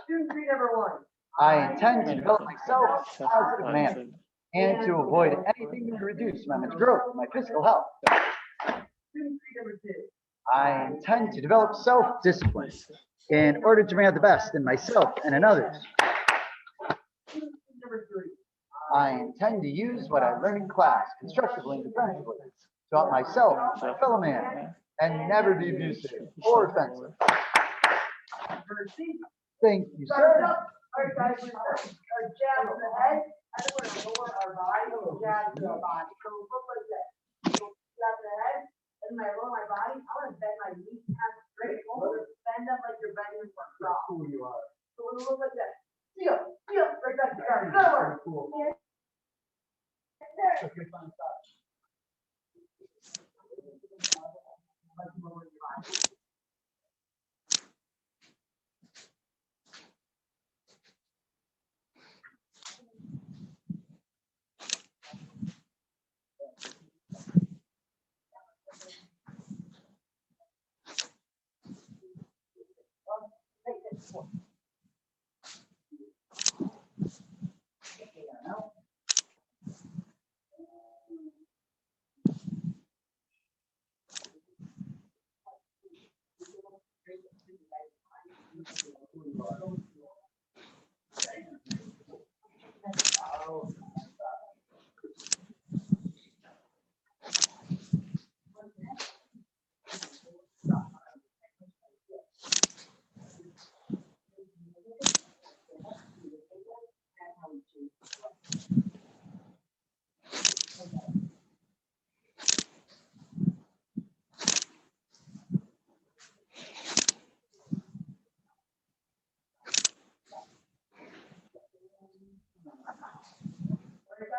Student three, number one. I intend to develop myself in a positive manner and to avoid anything to reduce my mental growth, my physical health. Student three, number two. I intend to develop self-discipline in order to bring out the best in myself and in others. Student number three. I intend to use what I learn in class constructively and defensively to help myself and my fellow man and never be abusive or offensive. Number C. Thank you, Start it sir. up. All right, guys, we're starting. Jab to the head. And then we're gonna lower our body, jab to the body. So we'll look like that. So jab to the head, and then I lower my body. I wanna bend my knees kind of straight. Bend up like you're bending for a cross. So we're gonna look like that. Feel, right back to guard. Good work.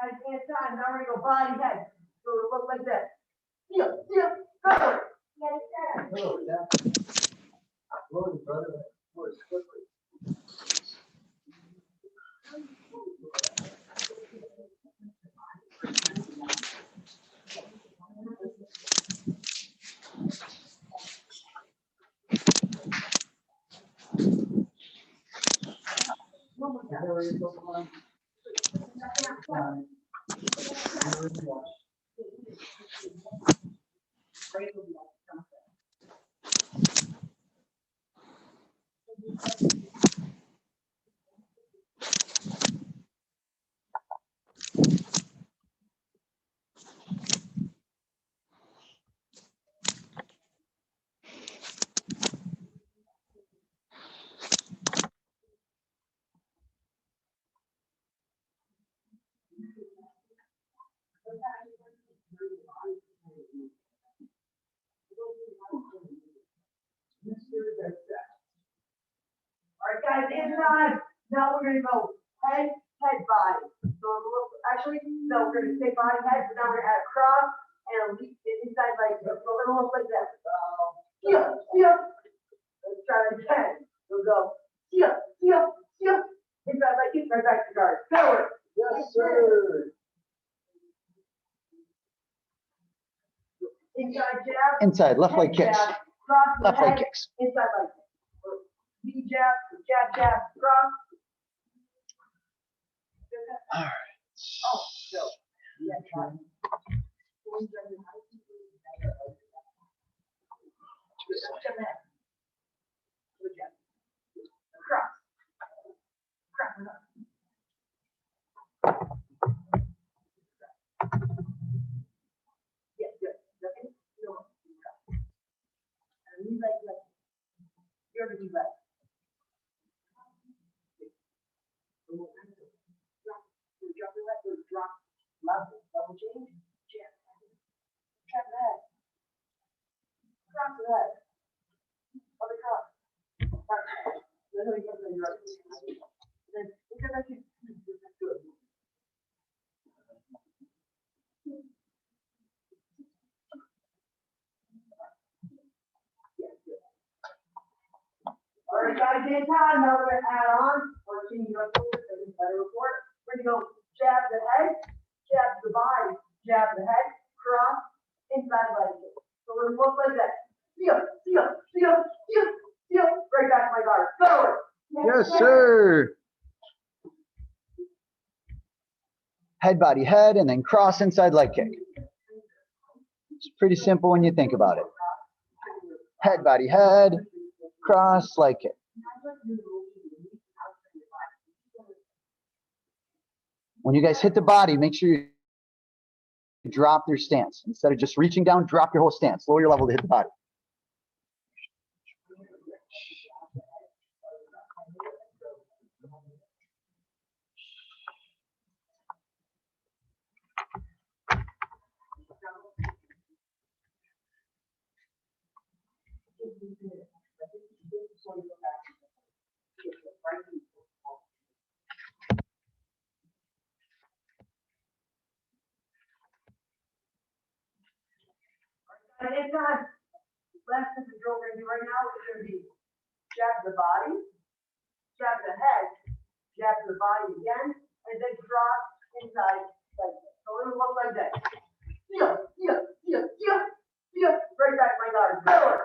Guys, hand time. Now we're gonna go body head. So it'll look like that. Feel, go. Yes, sir. Hello, Dad. Hello, brother. Works quickly. All right, guys, hand time. Now we're gonna go head, body. So actually, no, we're gonna say body, head, but now we're gonna add a cross and a leap inside like this. So we're gonna look like that. Let's try it again. We'll go, inside like this, right back to guard. Forward. Yes, sir. Inside jab. Inside, left leg head kicks. jab, cross to the Left leg head, kicks. inside like this. V jab, cross. All right. Oh, no. Yeah, got it. Jab ahead. Good jab. Cross. Cross it up. Yeah, good. Second, no. And knee leg left. You're the knee leg. Drop the left, drop, level change, jab. Jab the head. Cross the head. Other cross. Then we come to your right. Then look at that. Good. All right, guys, in time. Now we're gonna add on or change our focus and better report. We're gonna go jab the head, jab the body, jab the head, cross, inside leg kick. So we're gonna look like that. Feel. guard. Forward. Yes, sir. Head, body, head, and then cross inside leg kick. It's pretty simple when you think about it. Head, body, head, cross, leg kick. When you guys hit the body, make sure you drop your stance. Instead of just reaching down, drop your whole stance. Lower your level to hit the body. And anytime, last is the drill we're gonna do right now is gonna be jab the body, jab the head, jab the body again, and then drop inside like this. So it'll look like that. Right back my guard. Forward.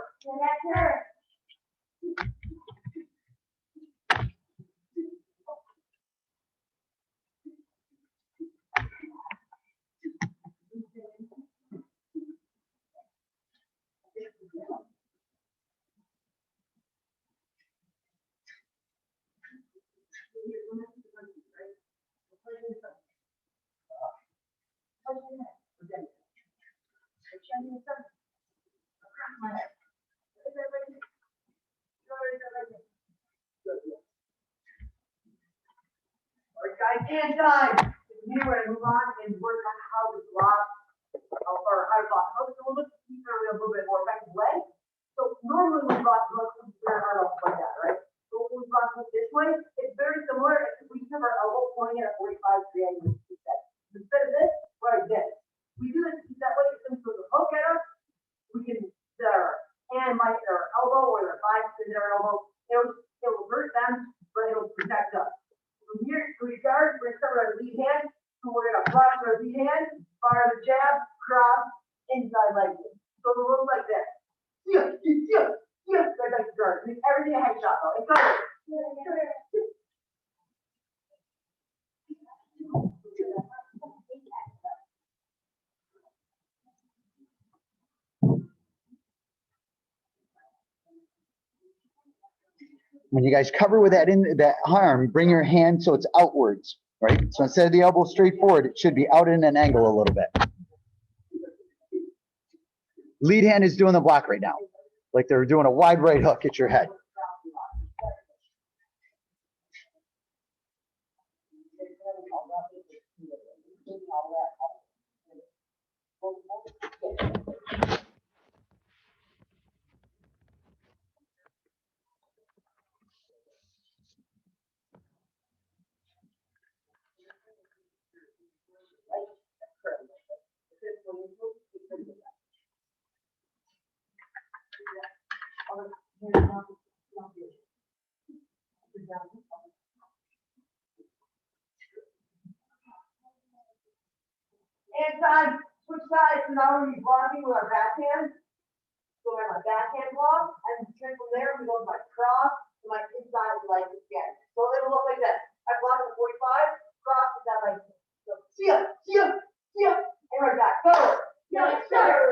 Alright guys, and time. Here we're gonna move on and work on how to block or how to block hooks. So we'll look deeper with a little bit more effective way. So normally we block hooks with our arm up like that, right? So when we block hooks this way, it's very similar if we have our elbow pointing at a 45 degree angle. Instead of this, we're like this. We do this that way because when the hook at us, we can set our hand might hit our elbow or their biceps in their elbow. It'll hurt them, but it'll protect us. From here to your guard, we're gonna start with our lead hand. So we're gonna flash our lead hand, fire the jab, cross, inside leg kick. So it'll look like this. Right back to guard. Make everything a headshot though. It's over. When you guys cover with that arm, bring your hand so it's outwards, right? So instead of the elbow straight forward, it should be out in an angle a little bit. Lead hand is doing the block right now, like they're doing a wide right hook at your head. And time, switch sides. So now we're blocking with our backhand. So we have my backhand block, and then from there we go to my cross to my inside leg again. So it'll look like this. I block at 45, cross inside leg. So see ya, and right back. Go. Yes, sir.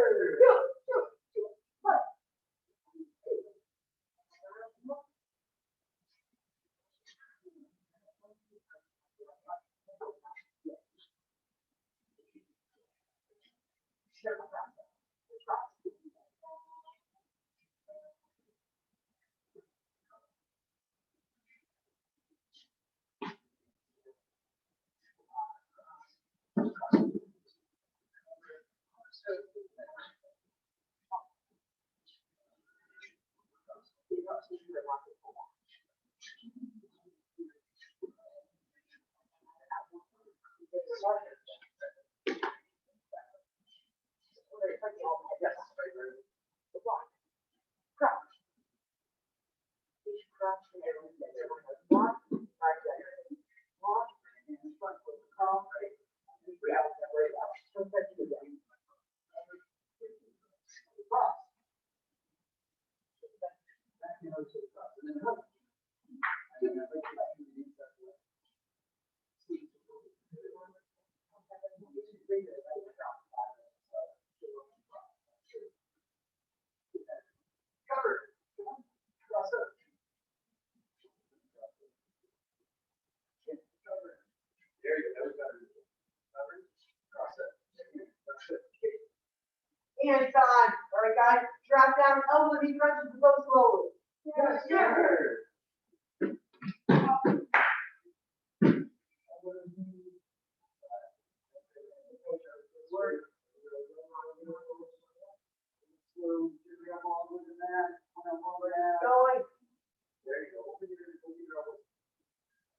down, elbow to knee crunches, go slowly. Yes, sir. Going. There you go.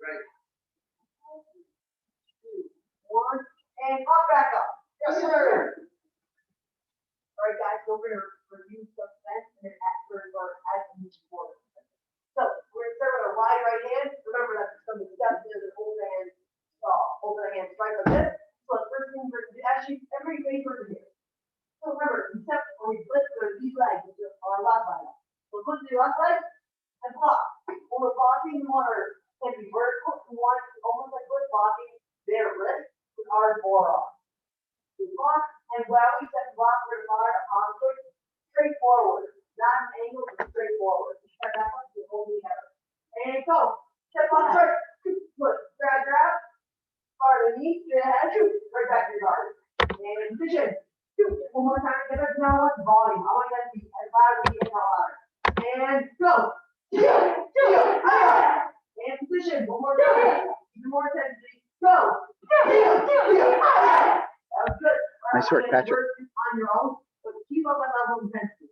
Right. One, and pop back up. Yes, sir. All right, guys, so we're gonna review some steps and then after or as we move forward. So we're gonna start with our wide right hand. Remember that there's some steps there that hold the hand, hold the hand straight like this. So the first thing we're gonna do, actually, every face we're gonna do. So remember, except when we flip these legs, which are our left leg. So flip the left leg and block. When we're blocking, we want our hand to be vertical. We want it almost like we're blocking their wrist with our forearm. We block, and while we set block, we're gonna fire a palm twist straight forward, not an angle, but straight forward. Start that one, you hold the hammer. And go. Step on straight. Look, grab, fire the knee, straight ahead, shoot, right back to your guard. And position. Shoot. One more time, get us now on volume. I want that to be as loud as you can tell louder. And go. And position. One more time. Even more intensity. Go. That was good. Nice work, Patrick. On your own, but keep up that level of intensity.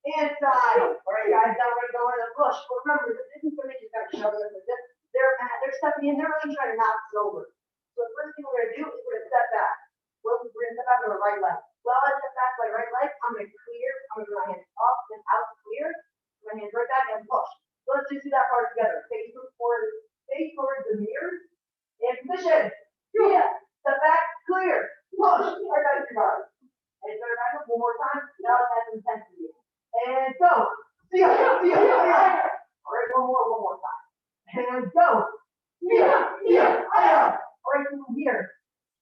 Inside. All right, guys, now we're gonna go into the push. But remember, this isn't gonna make you kind of shove it. They're stepping in. They're really trying to knock us over. So the first thing we're gonna do is we're gonna step back. We're gonna step back with our right leg. While I step back with my right leg, I'm gonna clear. I'm gonna put my hands up and out to clear. My hands right back and push. So let's just do that part together. Face towards the mirrors. And position. Yeah. Step back, clear. Push. Right back to your guard. And start back up one more time. Now it has intensity. And go. See ya. All right, one more time. And go. See ya. All right, from here,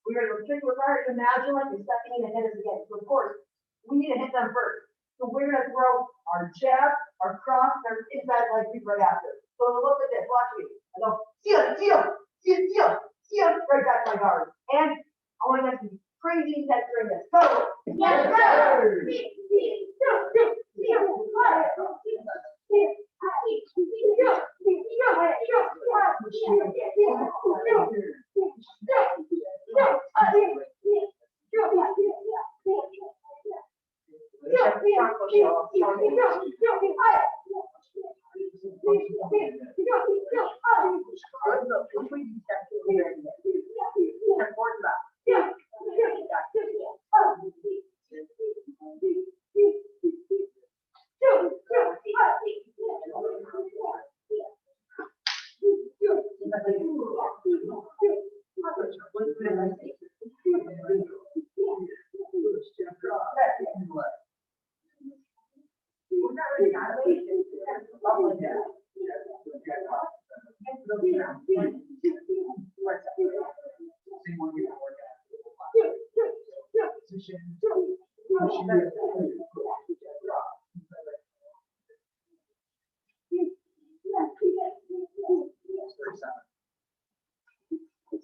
we're going to restrict with our imagine like you're stepping in and hit us again. So of course, we need to hit them first. So we're going to throw our jab, our cross, and our inside leg sweep right after. So it'll look like this. Watch me. I go, see ya, right back to my guard. And I want to get some crazy intense during this. Go. Yes, sir.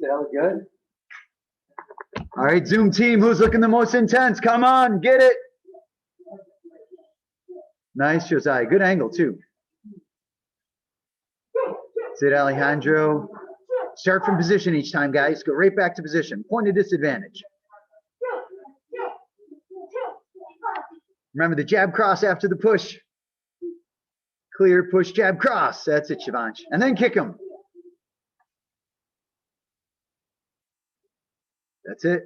That was good. All right, Zoom team, who's looking the most intense? Come on, get it. Nice, Josiah. Good angle, too. That's it, Alejandro. Start from position each time, guys. Go right back to position. Point of disadvantage. Remember the jab cross after the push. Clear, push, jab, cross. That's it, Shivansh. And then kick him. That's it.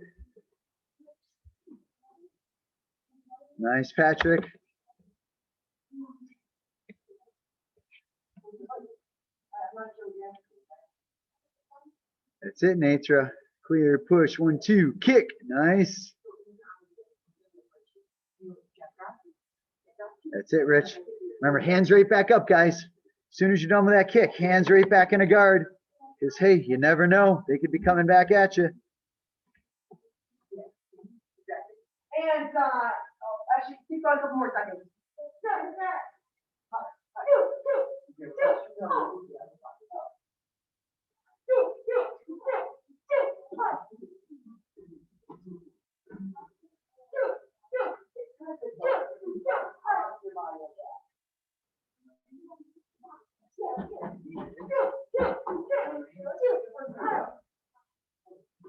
Nice, Patrick. That's it, Netra. Clear, push, 1, 2, kick. Nice. That's it, Rich. Remember, hands right back up, guys. As soon as you're done with that kick, hands right back in a guard. Because, hey, you never know. They could be coming back at you. And, actually, keep going a couple more seconds.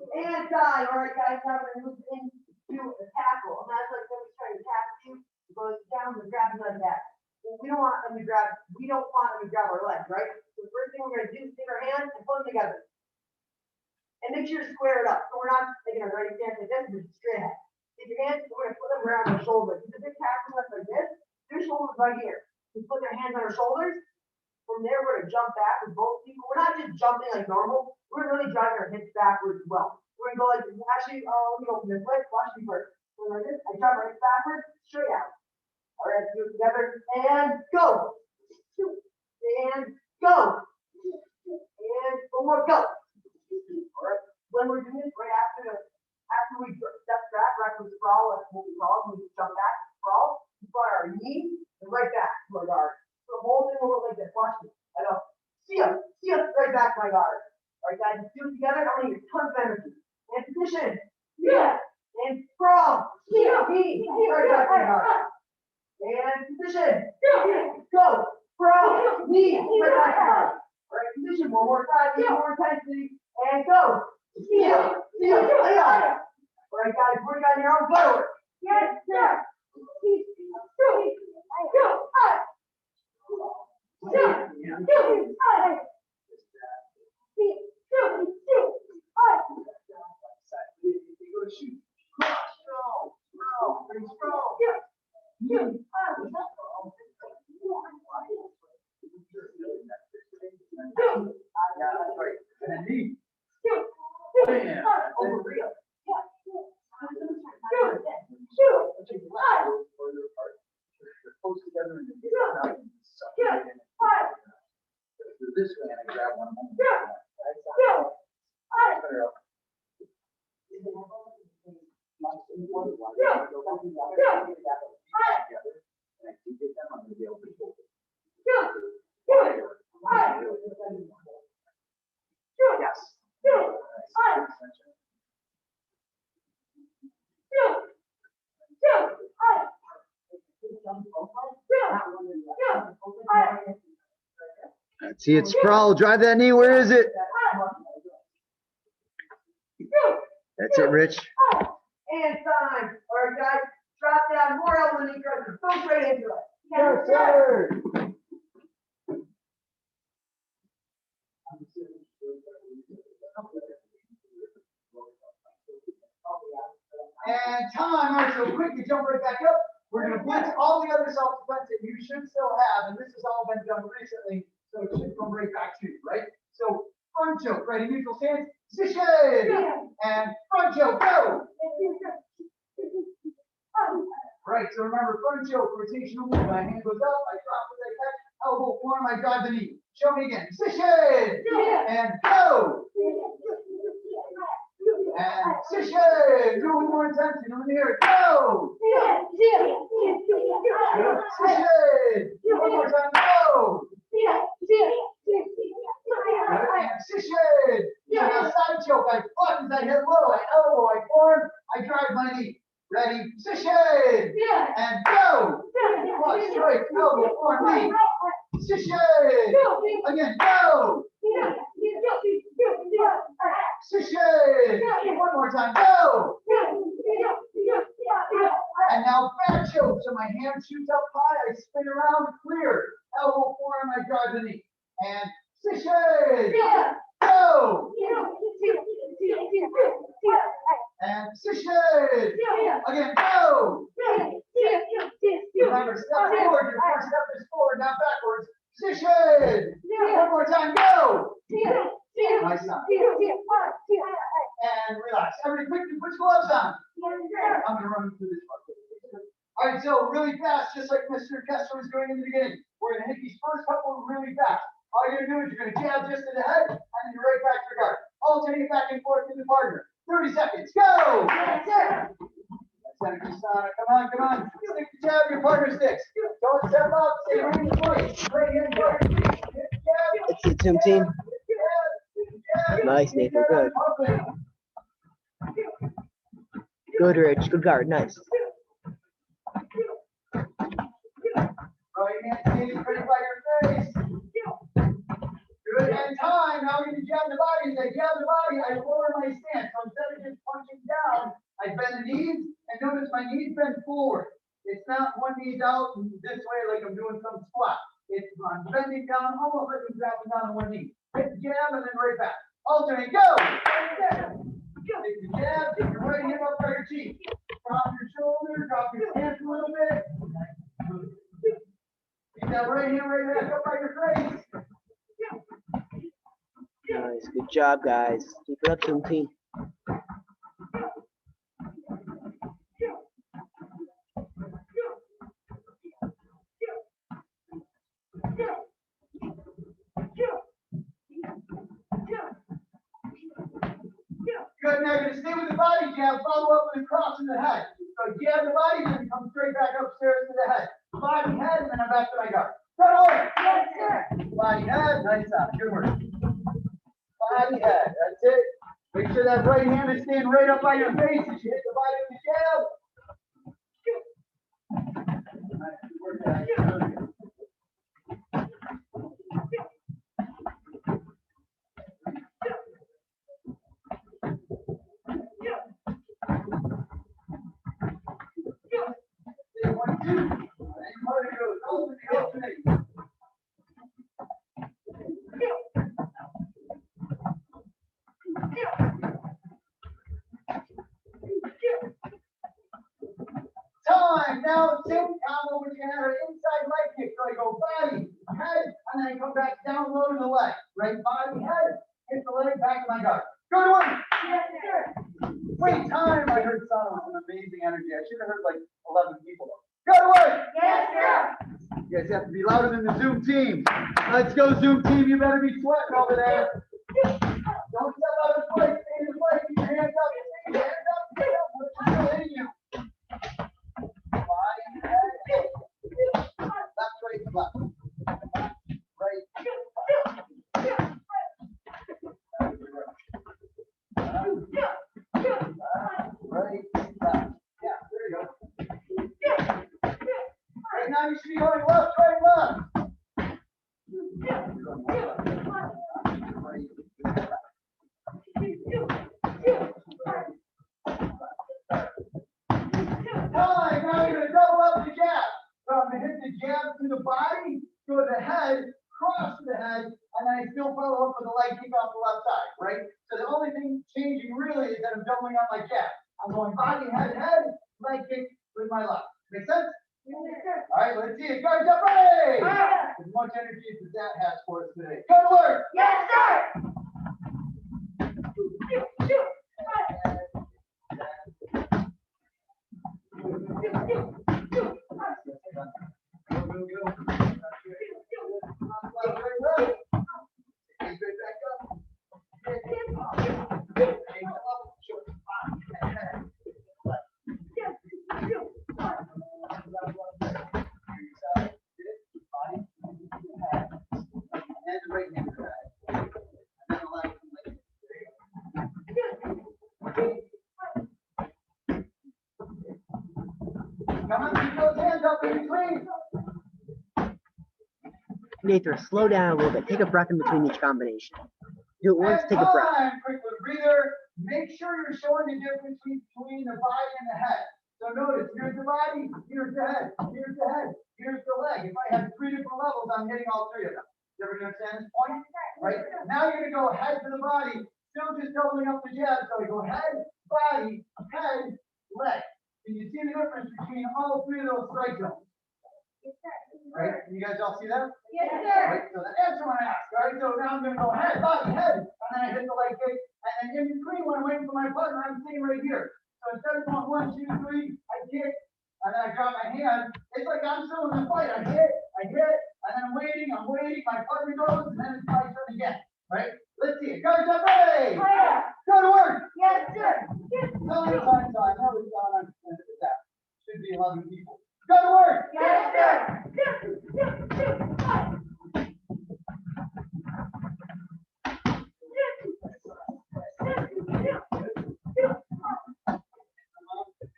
And die. All right, guys, now we're gonna move into a tackle. And that's like somebody's trying to tackle you, goes down and grab another back. Well, we don't want them to grab our legs, right? So the first thing we're gonna do is take our hands and put them together. And make sure to square it up. So we're not taking a right stance like this, we're just straight ahead. Take your hands, we're gonna put them around our shoulders. If they're tackling us like this, their shoulders right here. We put their hands on our shoulders. From there, we're gonna jump back with both feet. We're not just jumping like normal. We're really driving our hips backwards as well. We're gonna go like this. Actually, let me open this way. Watch me first. So like this, I drive my hips backwards, straight out. All right, let's do it together. And go. And go. And one more, go. All right. When we're doing this, right after we step back, right after we sprawl, that's what we crawl. When we jump back, sprawl, we put our knee and right back to our guard. So the whole thing will look like this. Watch me. I go, see ya, right back to my guard. All right, guys, let's do it together. I want to use tons of energy. And position. Yeah. And sprawl. Yeah. Knee. Right back to my guard. And position. Yeah. Go. Sprawl. Knee. Right back to my guard. All right, position. One more time. Need more intensity. And go. Yeah. Lay on it. All right, guys, work on your own footwork. Yes, sir. This way, and I grab one more. See it sprawl. Drive that knee. Where is it? That's it, Rich. And time. All right, guys, drop down more elbow knee crunches. Go straight into it. Yes, sir. And time. All right, so quick to jump right back up. We're going to blitz all the other self-defense that you should still have, and this has all been done recently, so it should come right back to you, right? So front choke, right in neutral stance, position, and front choke, go. Right, so remember front choke, rotational move. My hand goes up, I drop as I catch, elbow form, I drive the knee. Show me again, position, and go. And position, do it with more intensity. Let me hear it. Go. Position. One more time. Go. And position. So now side choke. I flush as I hit low. I elbow. I form. I drive my knee. Ready? Position. And go. Flush, straight, elbow, form, knee. Position. Again, go. Position. One more time. Go. And now back choke. So my hand shoots up high. I spin around, clear. Elbow form. I drive the knee. And position. Go. And position. Again, go. Remember, step forward. Your first step is forward, not backwards. Position. One more time. Go. Nice time. And relax. Everybody quickly put your gloves on. I'm going to run through this part. All right, so really fast, just like Mr. Kessler was doing in the beginning. We're going to hit these first couple really fast. All you're going to do is you're going to jab just to the head, and then you're right back to your guard. Alternate back and forth to the partner. 30 seconds. Go! Senator Sana, come on, come on. Stick the jab, your partner sticks. Don't step up, stay right in the place. Right in the guard. Let's see, Zoom team. Nice, Nathan, good. Good, Rich, good guard, nice. Right hand standing right by your face. Good, and time. Now we're going to jab the body. As I jab the body, I lower my stance. So instead of just punching down, I bend the knees, and notice my knees bend forward. It's not one knee out this way like I'm doing some squat. It's I'm bending down, almost like I'm dropping down on one knee. Hit the jab, and then right back. Alternate, go! Take the jab, take your right hand up by your cheek. Drop your shoulder, drop your stance a little bit. Keep that right hand right back up by your face. Nice, good job, guys. Keep it up, Zoom team. Good, now you're going to stay with the body jab, follow up with a cross in the head. So jab the body, then come straight back upstairs to the head. Body, head, and then I'm back to my guard. Good work. Body, head, nice job. Good work. Body, head, that's it. Make sure that right hand is staying right up by your face as you hit the body with the jab. Nice, good work, guys. Good. Time. Now same combo, we're gonna have an inside leg kick. So I go body, head, and then I come back down low to the leg. Right body, head, hit the leg, back to my guard. Go to work. Wait, time. I heard Sana was an amazing energy. I should have heard like 11 people. Go to work. You guys have to be louder than the Zoom team. Let's go, Zoom team. You better be sweating over there. Don't step out of the place. Stay in the place. Keep your hands up. Keep your hands up. Hands up. What's still hitting you? Body, head, left, right, left. Right. Right, left. Yeah, there you go. Right now you should be going left, right, left. Time. Now you're gonna double up the jab. So I'm gonna hit the jab to the body, go to the head, cross to the head, and then I still follow up with a leg kick off the left side, right? So the only thing changing really is that I'm doubling up my jab. I'm going body, head, leg kick with my left. Make sense? All right, let's see it. Guards up, ready! As much energy as that has for us today. Go to work! Come on, keep those hands up in between. Nathan, slow down a little bit. Take a breath in between each combination. Do it once, And take a breath. time, quick little breather. Make sure you're showing the difference between the body and the head. So notice, here's the body, here's the head, here's the head, here's the leg. If I have 3 different levels, I'm hitting all 3 of them. Does everybody understand this point? Right? Now you're gonna go head to the body, still just doubling up the jab. So we go head, body, head, leg. Can you see the difference between all 3 of those strike zones? Right? Can you guys all see that? Yes, sir. Right, so that's what I asked, right? So now I'm gonna go head, body, head, and then I hit the leg kick, and then in between when I'm waiting for my partner, I'm sitting right here. So instead of going 1, 2, 3, I kick, and then I drop my hand. It's like I'm still in the fight. I hit, and then I'm waiting, my partner goes, and then it's my turn again, right? Let's see it. Guys, up, ready? Fire. Go to work. Yes, sir. Yes, Tell me time, so I know it's not on that. Should be 11 people. Go to work. yes, sir. Shoot, shoot, shoot, fire.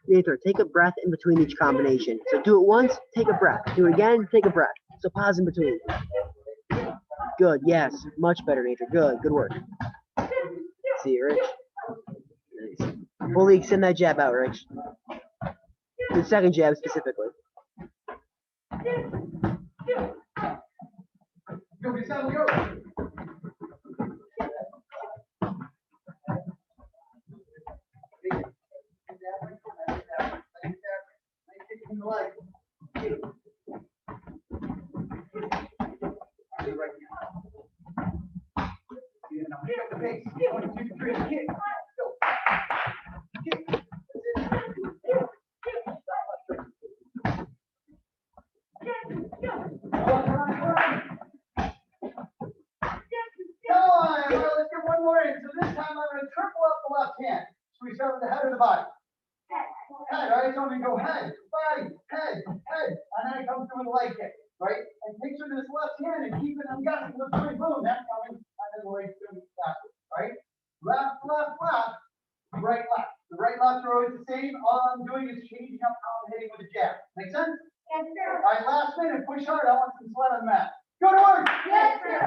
Nathan, take a breath in between each combination. So do it once, take a breath. Do it again, take a breath. So pause in between. Good, yes. Much better, Nathan. Good work. See it, Rich? Nice. Fully extend that jab out, Rich. The second jab specifically. Go, be settled, go. Let's get one more in. So this time I'm going to triple up the left hand. So we start with the head of the body. Head, all right? So I'm going to go head, body, head, and then I come through with a leg kick, right? And picture this left hand and keep it, I'm guessing, look pretty boom, that's coming, and then the leg's going to be backwards, right? Left, left, left, right, left. The right, left are always the same. All I'm doing is changing up how I'm hitting with the jab. Make sense? Yes, sir. All right, last minute, push hard. I want some sweat on the mat. Go to work. Yes, sir.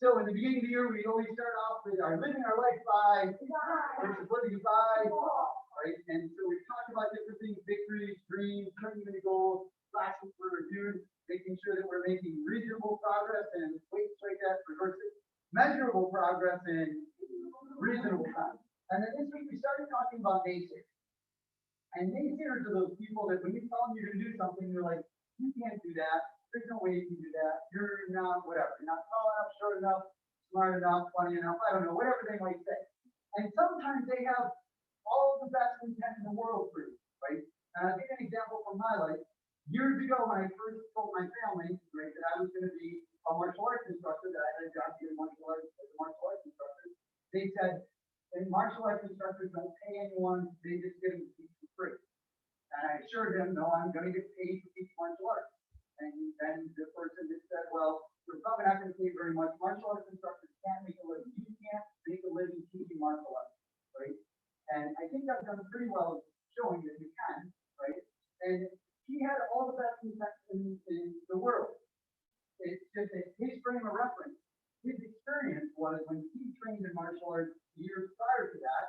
So in the beginning of the year, we always start off with our living our life by, which is living by, right? And so we talked about different things, victories, dreams, turning into goals, flashing for reviews, making sure that we're making reasonable progress and wait, straight that, reverse it, measurable progress and reasonable time. And then this week we started talking about naysayers. And naysayers are those people that when you tell them you're going to do something, you're like, you can't do that. There's no way you can do that. You're not whatever. You're not tall enough, short enough, smart enough, funny enough. I don't know, whatever they might say. And sometimes they have all the best intent in the world for you, right? And I'll give you an example from my life. Years ago, when I first told my family, right, that I was going to be a martial arts instructor, that I had a job doing martial arts as a martial arts instructor, they said, and martial arts instructors don't pay anyone, they just give them to teach for free. And I assured them, no, I'm going to get paid to teach martial arts. And then the person just said, well, we're probably not going to pay very much. Martial arts instructors can't make a living. You can't make a living done pretty well showing that you can, right? And he had all the best in the world. It's just that his frame of reference, his experience was when he trained in martial arts years prior to that,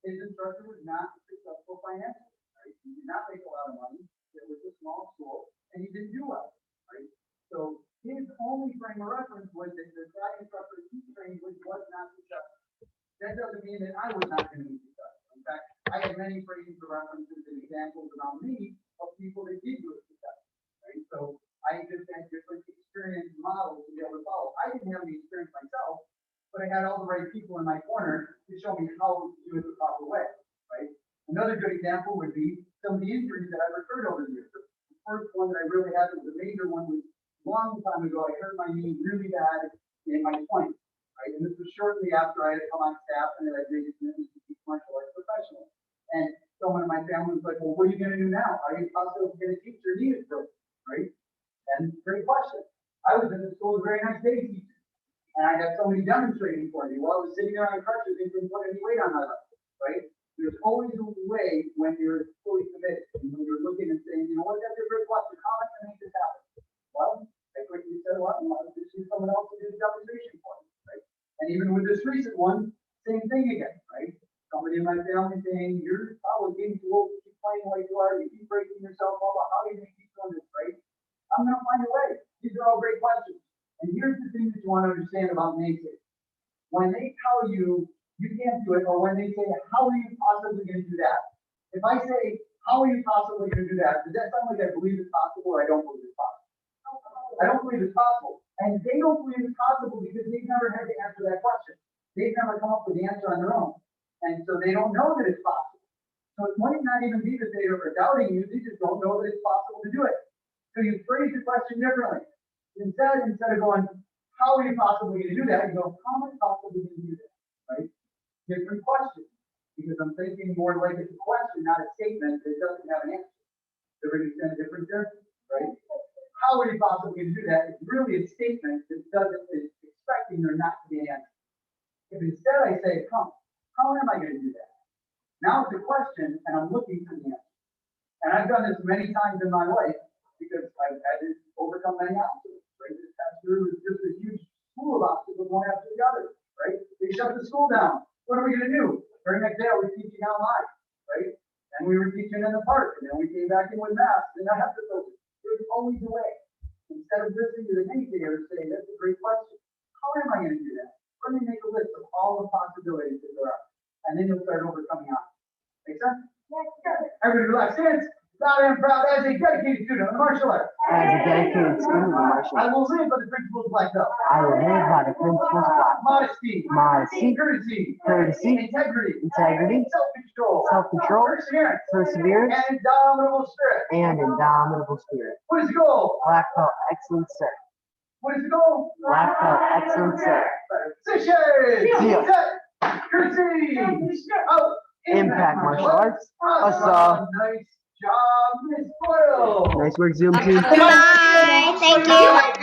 his instructor was not successful financially, right? He did not make a lot of money. It was a small school, and he didn't do well, right? So his only frame of reference was that the karate instructor he trained with was not successful. That doesn't mean that I was not going to be successful. In fact, I have many frames of references and examples around me of people that did do it successfully, right? So I just had different experience models to be able to follow. I didn't have any experience myself, but I had all the right people in my corner to show me how to do it the proper way, right? Another good example would be some of the injuries that I've occurred over the years. The first one that I really had was a major one was a long time ago. I hurt my knee really bad in my 20s, right? And this was shortly after I had come on staff and I made a commitment to teach martial arts professionally. And someone in my family was like, well, what are you going to do now? Are you possibly going to teach your knee is broken, right? And great question. I was in the school with a very nice day teacher, and I had somebody demonstrating for me while I was sitting there on crutches and couldn't put any weight on my leg, right? There's always a way when you're fully committed, and when you're looking and saying, you know what, that's a great question. How am I going to make this happen? Well, I quickly said, well, I'll just use someone else to do the demonstration for me, right? And even with this recent one, same thing again, right? Somebody in my family saying, you're probably getting too old to keep playing like you are, you keep breaking yourself, blah, blah, how do you keep doing this, right? I'm going to find a way. These are all great questions. And here's the thing that you want to understand about naysayers. When they tell you you can't do it, or when they say, how are you possibly going to do that? If I say, how are you possibly going to do that? Does that sound like I believe it's possible or I don't believe it's possible? I don't believe it's possible. And they don't believe it's possible because they've never had to answer that question. They've never come up with the answer on their own. And so they don't know that it's possible. So it might not even be that they are doubting you, they just don't know that it's possible to do it. So you phrase the question differently. Instead of going, how are you possibly going to do that? You go, how am I possibly going to do that? Right? Different question. Because I'm thinking more like it's a question, not a statement that doesn't have an answer. So we're going to send a different difference, right? How are you possibly going to do that? It's really a statement that is expecting there not to be an answer. If instead I say, how am I going to do that? Now it's a question, and I'm looking for the answer. And I've done this many times in my life because I've had to overcome many obstacles. Right? This past year was just a huge school of obstacles, one after the other. Right? They shut the school down. What are we going to do? Very next day I was teaching online. Right? And we were teaching in the park, and then we came back in with masks, and I have to go. There's always a way. Instead of listening to the naysayers saying, that's a great question. How am I going to do that? Let me make a list of all the possibilities that there are. And then you'll start overcoming obstacles. Make sense? Yes, everybody relax. Hands. I am proud as a dedicated student of martial arts. As a dedicated student of martial I arts, will live by the principles of black belt. I will live by the principles of black belt. Modesty. Modesty, Courtesy. integrity, Self-control. self-control, perseverance, and indomitable spirit. and indomitable spirit. What is the goal? Black belt, excellent sir. What is the goal? Black belt, excellent sir. Position. See ya. Set. Courtesy. Out. Impact martial arts. Asa. Nice job, Miss Boyle. Nice work, Zoom team. Bye. Thank you.